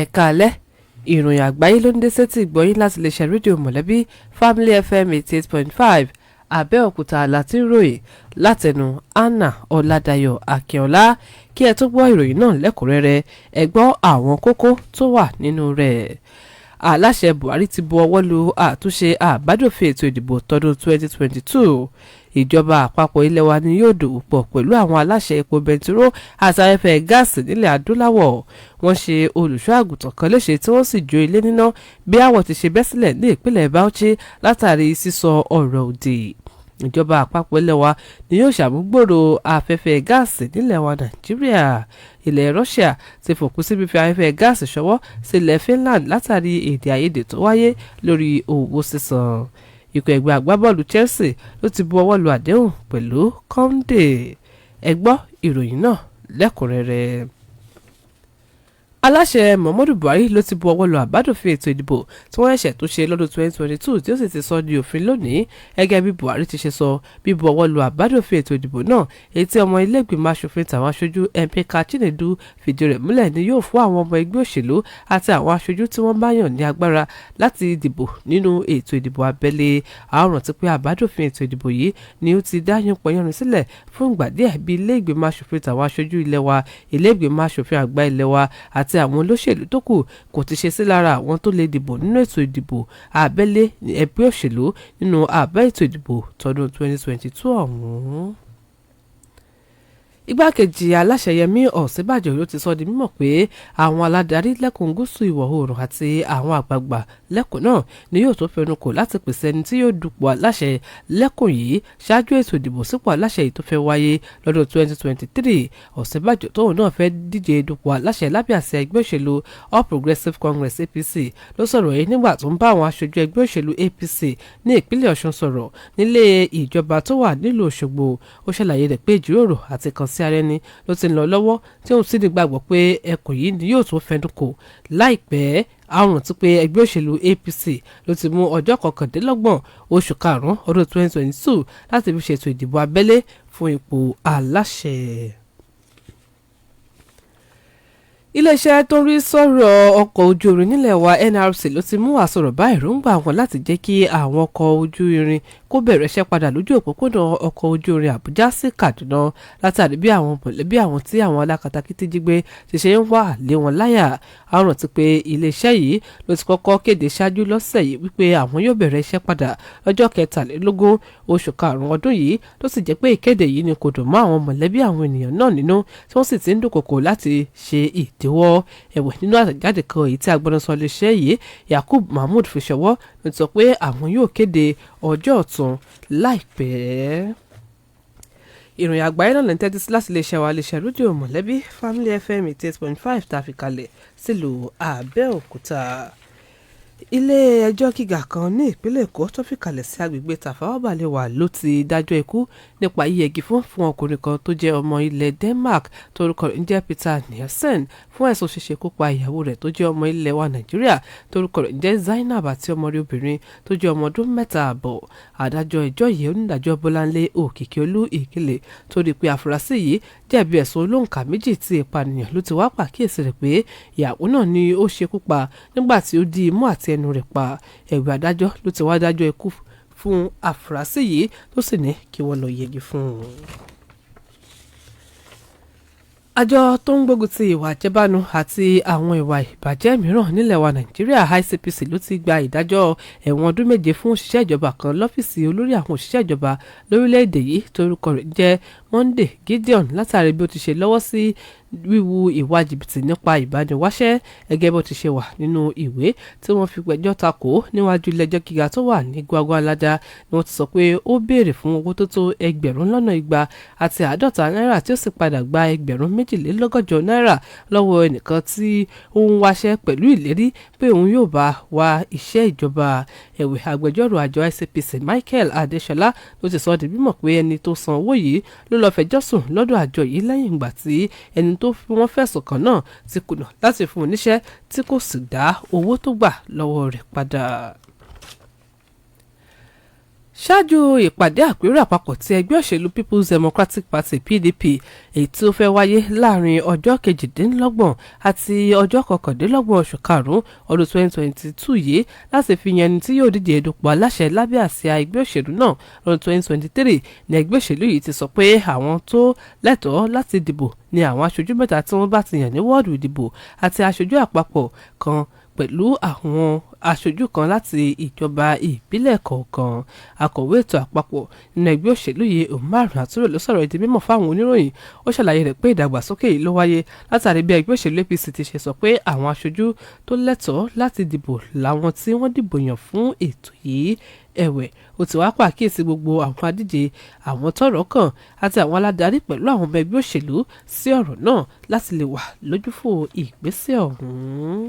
ẹ̀ka alẹ́ ìròyìn àgbáyé ló ń dé sétí ìgbọ́yìn láti lè ṣe rédíò mọ̀lẹ́bí Family FM 88.5 Abẹ́òkúta láti ròyìn látẹnu Anna Ọládayọ̀ Akínọlá kí ẹ tó gbọ́ ìròyìn náà lẹ́kùnrẹ́rẹ́ ẹ gbọ́ àwọn kókó tó wà nínú rẹ̀. Aláṣẹ Buhari ti bu ọwọ́ lu àtúnṣe àbádòfin ètò ìdìbò tọdún 2022. Ìjọba àpapọ̀ ilẹ̀ wa ni yóò dòwò pọ̀ pẹ̀lú àwọn aláṣẹ epo bẹntiró àti afẹ́fẹ́ gáàsì nílẹ̀ adúláwọ̀. Wọ́n ṣe olùṣọ́ àgùntàn kan léṣe tí wọ́n sì jó ilé níná bí àwọ̀ ti ṣe bẹ́ sílẹ̀ ní ìpínlẹ̀ Bauchi látàrí sísọ ọ̀rọ̀ òdì. Ìjọba àpapọ̀ ilẹ̀ wa ni yóò ṣàmúgbòrò afẹ́fẹ́ gáàsì nílẹ̀ wa Nàìjíríà. Ilẹ̀ Russia ti fòpin sí fífi afẹ́fẹ́ gáàsì ṣọwọ́ sílẹ̀ Finland látàrí èdè àìyedè tó wáyé lórí owó sísan. Ikọ̀ ẹgbẹ́ agbábọ́ọ̀lù Chelsea ló ti bu ọwọ́ lu àdéhùn pẹ̀lú Conte. Ẹ gbọ́ ìròyìn náà lẹ́kùnrẹ́rẹ́. Aláṣẹ Muhammadu Buhari ló ti bu ọwọ́ lu àbádòfin ètò ìdìbò tí wọ́n ṣẹ̀ṣẹ̀ tó ṣe lọ́dún 2022 tí ó sì ti sọ di òfin lónìí gẹ́gẹ́ bí Buhari ti ṣe sọ. Bíbu ọwọ́ lu àbádòfin ètò ìdìbò náà èyí tí ọmọ ilé ìgbìmọ̀ aṣòfin tàwọn aṣojú MP Chinedu fìdí rẹ̀ múlẹ̀ ni yóò fún àwọn ọmọ ẹgbẹ́ òṣèlú àti àwọn aṣojú tí wọ́n bá yàn ní agbára láti dìbò nínú ètò ìdìbò abẹ́lé. Àwọn rántí pé àbádòfin ètò ìdìbò yìí ni ó ti dá yánpọnyánrin sílẹ̀ fún ìgbà díẹ̀ bí ilé ìgbìmọ̀ aṣòfin tàwọn aṣojú ilẹ̀ wa, ilé ìgbìmọ̀ aṣòfin àgbà ilẹ̀ wa àti àwọn olóṣèlú tó kù kò ti ṣe sí lára àwọn tó lè dìbò nínú ètò ìdìbò abẹ́lé ẹgbẹ́ òṣèlú nínú àbá ètò ìdìbò tọdún 2022 ọ̀hún. Igbákejì aláṣẹ Yẹmí Ọ̀sínbàjò ló ti sọ di mímọ̀ pé àwọn aládarí lẹ́kùn gúúsù ìwọ̀ oòrùn àti àwọn àgbààgbà lẹ́kùn náà ni yóò tó fẹnu kò láti pèsè ẹni tí yóò dupò aláṣẹ lẹ́kùn yìí ṣáájú ètò ìdìbò sípò aláṣẹ yìí tó fẹ́ wáyé lọ́dún 2023. Ọ̀sínbàjò tóun náà fẹ́ díje dupò aláṣẹ lábẹ́ àsíá ẹgbẹ́ òṣèlú All Progressives Congress APC ló sọ̀rọ̀ yìí nígbà tó ń bá àwọn aṣojú ẹgbẹ́ òṣèlú APC ní ìpínlẹ̀ Ọ̀ṣun sọ̀rọ̀ nílé ìjọba tó wà nílùú Òṣogbo. Ó ṣàlàyé rẹ̀ pé ìjíròrò àti kan sí ara ẹni ló ti ń lọ lọ́wọ́ tí òun sì ní gbàgbọ́ pé ẹkùn yìí ni yóò tún fẹnu kò láìpẹ́. Àwọn tí pé ẹgbẹ́ òṣèlú APC ló ti mú ọjọ́ 29 oṣù karùn-ún ọdún 2022 láti fi ṣètò ìdìbò abẹ́lé fún ipò aláṣẹ. Iléeṣẹ́ tó rí sọ̀rọ̀ ọkọ̀ ojú irin nílẹ̀ wa NRC ló ti mú àsọ̀rọ̀ bá èròǹgbà wọn láti jẹ́ kí àwọn ọkọ̀ ojú irin kó bẹ̀rẹ̀ iṣẹ́ padà lójú òpópónà ọkọ̀ ojú irin Àbújá sí Kaduna látàrí bí àwọn mọ̀lẹ́bí àwọn tí àwọn alákatakítí jí gbé ti ṣe ń wà lé wọn láyà. Àwọn rántí pé iléeṣẹ́ yìí ló ti kọ́kọ́ kéde ṣáájú lọ́sẹ̀ yìí wípé àwọn yóò bẹ̀rẹ̀ iṣẹ́ padà lọ́jọ́ 23 oṣù karùn-ún ọdún yìí tó sì jẹ́ pé ìkéde yìí ni kò dùn mọ́ àwọn mọ̀lẹ́bí àwọn ènìyàn náà nínú tí wọ́n sì ti ń dúnkòkò láti ṣe ìdíwọ́. Ẹ̀wẹ̀ nínú àtẹ̀jáde kan èyí tí agbẹnusọ iléeṣẹ́ yìí Yakub Mahmood fi ṣọwọ́ ló ti sọ pé àwọn yóò kéde ọjọ́ ọ̀tun láìpẹ́. Ìròyìn àgbáyé náà lẹ́ńtẹ́ tí láti lè ṣe wa lè ṣe rédíò mọ̀lẹ́bí Family FM 88.5 tá a fi kalẹ̀ sílùú Abẹ́òkúta. Ilé ẹjọ́ gíga kan ní ìpínlẹ̀ Èkó tó fi kalẹ̀ sí agbègbè Tafawa Balewa ló ti dájọ́ ikú nípa yíyẹgi fún ọkùnrin kan tó jẹ́ ọmọ ilẹ̀ Denmark torúkọ rẹ̀ ń jẹ́ Peter Nielsen fún ẹ̀sùn ṣíṣe kópa ìyàwó rẹ̀ tó jẹ́ ọmọ ilẹ̀ wa Nàìjíríà torúkọ rẹ̀ ń jẹ́ Zainab àti ọmọ rẹ̀ obìnrin tó jẹ́ ọmọ ọdún 3 àbọ̀. Adájọ́ ẹjọ́ yìí onídàájọ́ Bọ́láńlé Òkìkíolú Ìkìlẹ̀ tó rí pé àfúrásì yìí jẹ̀bi ẹ̀sùn olóǹkà méjì tí ìpànìyàn ló ti wá pàkíyèsí rẹ̀ pé ìyàwó náà ni ó ṣekú pa nígbà tí ó di imú àti ẹnu rẹ̀ pa. Ẹ̀wẹ̀ adájọ́ ló ti wá dájọ́ ikú fún àfúrásì yìí tó sì ní kí wọ́n lọ yẹgi fún un. Àjọ tó ń gbógun ti ìwà àjẹbánu àti àwọn ìwà ìbàjẹ́ mìíràn nílẹ̀ wa Nàìjíríà ICPC ló ti gba ìdájọ́ ẹ̀wọ̀n ọdún 7 fún òṣìṣẹ́ ìjọba kan lọ́fíìsì olórí àwọn òṣìṣẹ́ ìjọba lórílẹ̀‐èdè yìí torúkọ rẹ̀ jẹ́ Monday Gideon látàrí bí ó ti ṣe lọ́wọ́ sí wíwu ìwà jìbìtì nípa ìbániwáṣẹ́ gẹ́gẹ́ bó ti ṣe wà nínú ìwé tí wọ́n fi pẹjọ́ takò níwájú ilé-ẹjọ́ gíga tó wà ní Gwagwalada ni wọ́n ti sọ pé ó béèrè fún owó tó tó 250 náírà tí ó sì padà gba 162 náírà lọ́wọ́ ẹnìkan tí ó ń wáṣẹ́ pẹ̀lú ìlérí pé òun yóò bá wá iṣẹ́ ìjọba. Ẹ̀wẹ̀ agbẹjọ́rò àjọ ICPC Michael Adesola ló ti sọ di mímọ̀ pé ẹni tó san owó yìí ló lọ́ọ́ fẹjọ́ sùn lọ́dọ̀ àjọ yìí lẹ́yìn ìgbà tí ẹni tó fi wọ́n fẹ̀sùn kàn náà ti kùnà láti fún un níṣẹ́ tí kò sì dá owó tó gbà lọ́wọ́ rẹ̀ padà. ṣáájú ìpàdé àpérò àpapọ̀ ti ẹgbẹ́ òṣèlú People's Democratic Party PDP èyí tí ó fẹ́ wáyé láàrin ọjọ́ kejìdínlọ́gbọ̀n àti ọjọ́ kọkàndínlọ́gbọ̀n oṣù karùn-ún ọdún 2022 yìí láti fi yan ẹni tí yóò díje dupò aláṣẹ lábẹ́ àsíá ẹgbẹ́ òṣèlú náà lọ́dún 2023 ní ẹgbẹ́ òṣèlú yìí ti sọ pé àwọn tó lẹ́tọ̀ọ́ láti dìbò ni àwọn aṣojú mẹ́ta tí wọ́n bá ti yàn ní wọ́ọ̀dù ìdìbò àti aṣojú àpapọ̀ kan pẹ̀lú àwọn aṣojú kan láti ìjọba ìbílẹ̀ kọ̀ọ̀kan. Akọ̀wé ètò àpapọ̀ nínú ẹgbẹ́ òṣèlú yìí Umar Aturo ló sọ̀rọ̀ ìdí mímọ̀ fáwọn oníròyìn. Ó ṣàlàyé rẹ̀ pé ìdàgbàsókè yìí ló wáyé látàrí bí ẹgbẹ́ òṣèlú APC ti ṣe sọ pé àwọn aṣojú tó lẹ́tọ̀ọ́ láti dìbò làwọn tí wọ́n dìbò yàn fún ètò yìí. Ẹ̀wẹ̀ ó ti wá pàkíyèsí gbogbo àwọn adíje àwọn tọ́rọ̀ kàn àti àwọn aládarí pẹ̀lú àwọn ọmọ ẹgbẹ́ òṣèlú sí ọ̀rọ̀ náà láti lè wà lójúfò ìgbésẹ̀ ọ̀hún.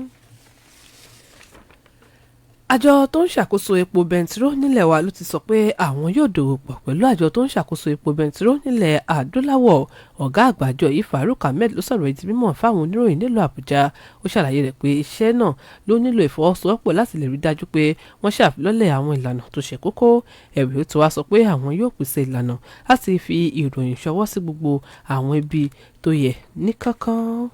Àjọ tó ń ṣàkóso epo bẹntiró nílẹ̀ wa ló ti sọ pé àwọn yóò dòwò pọ̀ pẹ̀lú àjọ tó ń ṣàkóso epo bẹntiró nílẹ̀ adúláwọ̀. Ọ̀gá àgbà àjọ yìí Farouk Ahmed ló sọ̀rọ̀ ìdí mímọ̀ fáwọn oníròyìn nílùú Àbújá. Ó ṣàlàyé rẹ̀ pé iṣẹ́ náà ló nílò ìfọwọ́sowọ́pọ̀ láti lè rí dájú pé wọ́n ṣàfilọ́lẹ̀ àwọn ìlànà tó ṣe kókó. Ẹ̀wẹ̀ ó ti wá sọ pé àwọn yóò pèsè ìlànà láti fi ìròyìn ṣọwọ́ sí gbogbo àwọn ibi tó yẹ ní kánkán.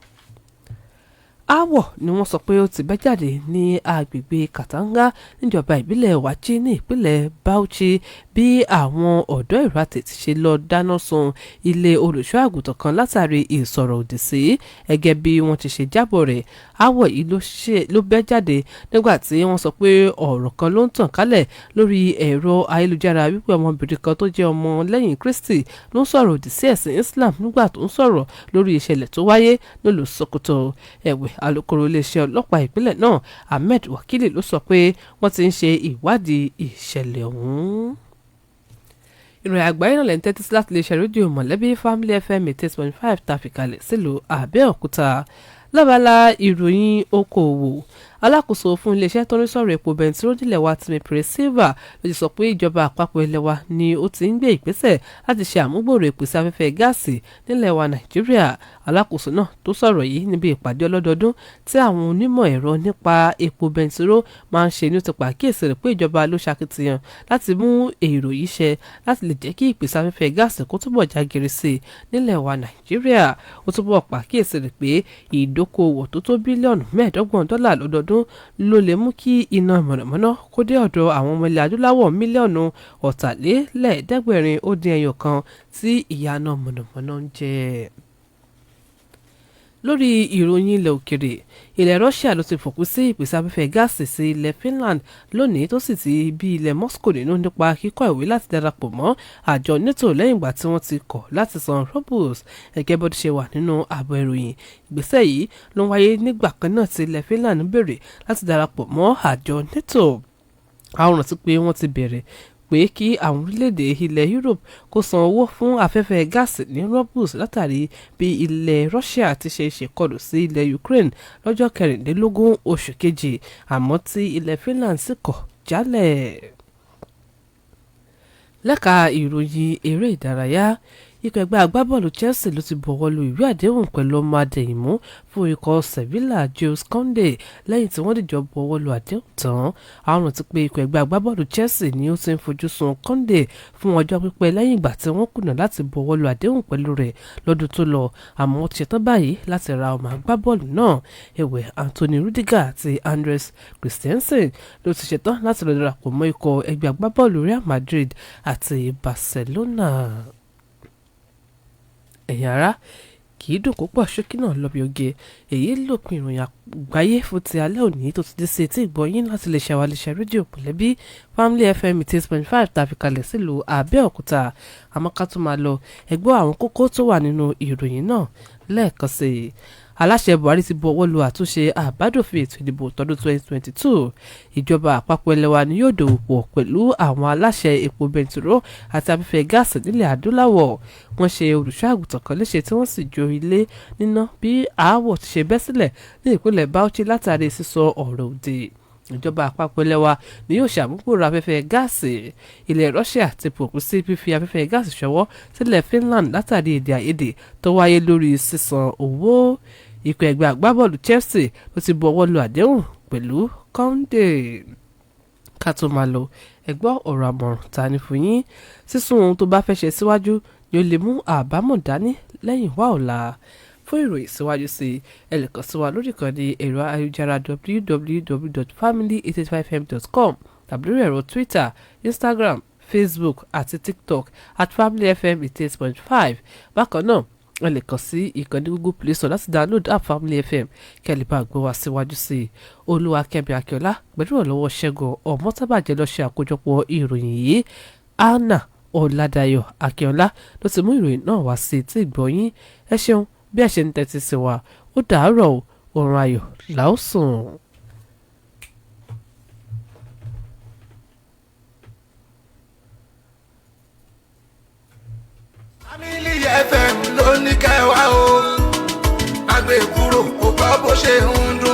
Aáwọ̀ ni wọ́n sọ pé ó ti bẹ́ jáde ní agbègbè Katanga níjọba ìbílẹ̀ Wàjí ní ìpínlẹ̀ Bauchi bí àwọn ọ̀dọ́ ìrátè ti ṣe lọ dáná sun ilé olùṣọ́ àgùntàn kan látàrí ìsọ̀rọ̀ òdì sí gẹ́gẹ́ bí wọ́n ti ṣe jábọ̀ rẹ̀. Aáwọ̀ yìí ló bẹ́ jáde nígbà tí wọ́n sọ pé ọ̀rọ̀ kan ló ń tàn kálẹ̀ lórí ẹ̀rọ ayélujára wípé ọmọbìnrin kan tó jẹ́ ọmọ lẹ́yìn Kristi ló ń sọ̀rọ̀ òdì sí ẹ̀sìn Islam nígbà tó ń sọ̀rọ̀ lórí ìṣẹ̀lẹ̀ tó wáyé nílùú Sokoto. Ẹ̀wẹ̀ alukoro iléeṣẹ́ ọlọ́pàá ìpínlẹ̀ náà Ahmed Wakili ló sọ pé wọ́n ti ń ṣe ìwádìí ìṣẹ̀lẹ̀ ọ̀hún. Ìròyìn àgbáyé náà lẹ́ ń tẹ́tí sí láti iléeṣẹ́ rédíò mọ̀lẹ́bí Family FM 88.5 tàfikàlẹ̀ sílùú Àbẹ́òkúta. Lábala ìròyìn okòòwò alákòóso fún iléeṣẹ́ tó ń sọ̀rọ̀ epo bẹntiró nílẹ̀ wa Timi Silva ló ti sọ pé ìjọba àpapọ̀ ilẹ̀ wa ni ó ti ń gbé ìgbésẹ̀ láti ṣe àmúgbòòrò ìpèsè afẹ́fẹ́ gáàsì nílẹ̀ wa Nàìjíríà. Alákòóso náà tó sọ̀rọ̀ yìí níbi ìpàdé ọlọ́dọọdún tí àwọn onímọ̀ ẹ̀rọ nípa epo bẹntiró máa ń ṣe ní ó ti pàkíyèsí rẹ̀ pé ìjọba ló ṣakitiyan láti mú èrò yìí ṣẹ láti lè jẹ́ kí ìpèsè afẹ́fẹ́ gáàsì kó túbọ̀ jágere sí i nílẹ̀ wa Nàìjíríà. Ó túbọ̀ pàkíyèsí rẹ̀ pé ìdókòwò tó tó bílíọ̀nù $15 lọ́dọọdún ló lè mú kí iná mọ̀nàmọ́ná kó dé ọ̀dọ̀ àwọn ọmọ ilẹ̀ adúláwọ̀ mílíọ̀nù 3,791 tí ìyà iná mọ̀nàmọ́ná ń jẹ. Lórí ìròyìn ilẹ̀ òkèrè ilẹ̀ Russia ló ti fòpin sí ìpèsè afẹ́fẹ́ gáàsì sí ilẹ̀ Finland lónìí tó sì ti bí ilẹ̀ Moscow nínú nípa kíkọ ìwé láti darapọ̀ mọ́ àjọ NATO lẹ́yìn ìgbà tí wọ́n ti kọ̀ láti san rubles gẹ́gẹ́ bó ti ṣe wà nínú àbọ̀ ìròyìn. Ìgbésẹ̀ yìí ló ń wáyé nígbà kan náà tí ilẹ̀ Finland ń bèrè láti darapọ̀ mọ́ àjọ NATO. Àwọn rántí pé wọ́n ti bẹ̀rẹ̀ pé kí àwọn orílẹ̀-èdè ilẹ̀ Europe kó san owó fún afẹ́fẹ́ gáàsì ní rubles látàrí bí ilẹ̀ Russia ti ṣe ṣèkọlù sí ilẹ̀ Ukraine lọ́jọ́ 16 oṣù kejì àmọ́ tí ilẹ̀ Finland sì kọ̀ jálẹ̀. Lẹ́ka ìròyìn eré ìdárayá ikọ̀ ẹgbẹ́ agbábọ́ọ̀lù Chelsea ló ti bọ̀wọ́ lu ìwé àdéhùn pẹ̀lú ọmọ adẹ̀yìnmú fún ikọ̀ Sevilla Jules Koundé lẹ́yìn tí wọ́n dìjọ bọ̀wọ́ lu àdéhùn tán. Àwọn rántí pé ikọ̀ ẹgbẹ́ agbábọ́ọ̀lù Chelsea ni ó ti ń fojú sun Koundé fún ọjọ́ pípẹ́ lẹ́yìn ìgbà tí wọ́n kùnà láti bọ̀wọ́ lu àdéhùn pẹ̀lú rẹ̀ lọ́dún tó lọ àmọ́ ó ti ṣetán báyìí láti ra ọmọ agbábọ́ọ̀lù náà. Ẹ̀wẹ̀ Anthony Rudiger àti Andres Christensen ló ti ṣetán láti lọ darapọ̀ mọ́ ikọ̀ ẹgbẹ́ agbábọ́ọ̀lù Real Madrid àti Barcelona. Ẹ̀yin ará kì í dùn púpọ̀ ṣókí náà lọ́bi oge èyí lópin ìròyìn àgbáyé fún ti alẹ́ òní tó ti dé sí etí ìgbọ̀nyín láti lè ṣàwálẹ̀ṣẹ̀ rédíò mọ̀lẹ́bí Family FM 88.5 tàfikàlẹ̀ sílùú Àbẹ́òkúta. Àmọ́ ká tó máa lọ ẹgbọ́ àwọn kókó tó wà nínú ìròyìn náà lẹ́ẹ̀kan sí i. Aláṣẹ Buhari ti buọwọ́ lu àtúnṣe àbádòfin ètò ìdìbò tọdún 2022. Ìjọba àpapọ̀ ilẹ̀ wa ni yóò dòwò pọ̀ pẹ̀lú àwọn aláṣẹ epo bẹntiró àti afẹ́fẹ́ gáàsì nílẹ̀ adúláwọ̀. Wọ́n ṣe olùṣọ́ àgùntàn kan léṣe tí wọ́n sì jó ilé níná bí aáwọ̀ ti ṣe bẹ́ sílẹ̀ ní ìpínlẹ̀ Bauchi látàrí sísọ ọ̀rọ̀ òdì. Ìjọba àpapọ̀ ilẹ̀ wa ni yóò ṣàmúgbòrò afẹ́fẹ́ gáàsì. Ilẹ̀ Russia ti fòpin sí fífi afẹ́fẹ́ gáàsì ṣọwọ́ sílẹ̀ Finland látàrí èdè àìyedè tó wáyé lórí sísan owó. Ikọ̀ ẹgbẹ́ agbábọ́ọ̀lù Chelsea ló ti bu ọwọ́ lu àdéhùn pẹ̀lú Koundé. ká tó máa lọ ẹ gbọ́ ọ̀rọ̀ àmọ̀ràn ta ni fún yín sísun ohun tó bá fẹ́ ṣe síwájú ni ó lè mú àbámọ̀ dání lẹ́yìn wá ọ̀la. Fún ìròyìn síwájú sí ẹ lè kàn sí wa lórí ìkànnì ẹ̀rọ ayélujára www.family885fm.com tàbí lórí ẹ̀rọ Twitter, Instagram, Facebook àti TikTok @FamilyFM88.5. Bákan náà ẹ lè kàn sí ìkànnì Google Play Store láti download app Family FM kẹ́lẹ́ bá gbé wa síwájú sí i. Olúwakẹ́mi Akíọ́lá pẹ̀lú ìrànlọ́wọ́ Ṣẹ́gun Ọmọ́tábàjẹ́ ló ṣe àkójọpọ̀ ìròyìn yìí. Anna Ọ̀làdàyọ̀ Akíọ́lá ló ti mú ìròyìn náà wá sí etí ìgbọ̀nyín. Ẹ ṣeun bí ẹ ṣe ń tẹ́tí sí wa ó dàárọ̀ o, oorun ayọ̀ la ó sùn. Family FM ló ní kẹwàá o, àgbẹ̀ kúrò ó gbọ́ bó ṣe ń dún.